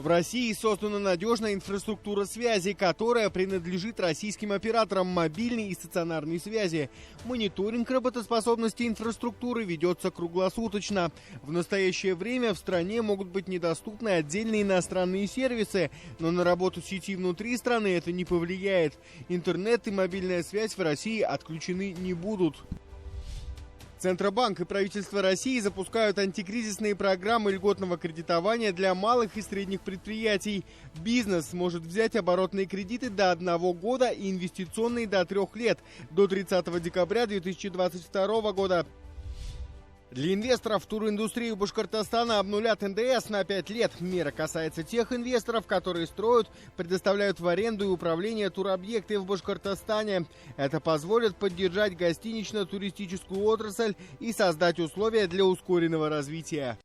В России создана надежная инфраструктура связи, которая принадлежит российским операторам мобильной и стационарной связи. Мониторинг работоспособности инфраструктуры ведется круглосуточно. В настоящее время в стране могут быть недоступны отдельные иностранные сервисы, но на работу сети внутри страны это не повлияет. Интернет и мобильная связь в России отключены не будут. Центробанк и правительство России запускают антикризисные программы льготного кредитования для малых и средних предприятий. Бизнес сможет взять оборотные кредиты до 1 года и инвестиционные до 3 лет, до 30 декабря 2022 года. Для инвесторов в туриндустрию Башкортостана обнулят НДС на 5 лет. Мера касается тех инвесторов, которые строят, предоставляют в аренду и управление туробъекты в Башкортостане. Это позволит поддержать гостинично-туристическую отрасль и создать условия для ускоренного развития.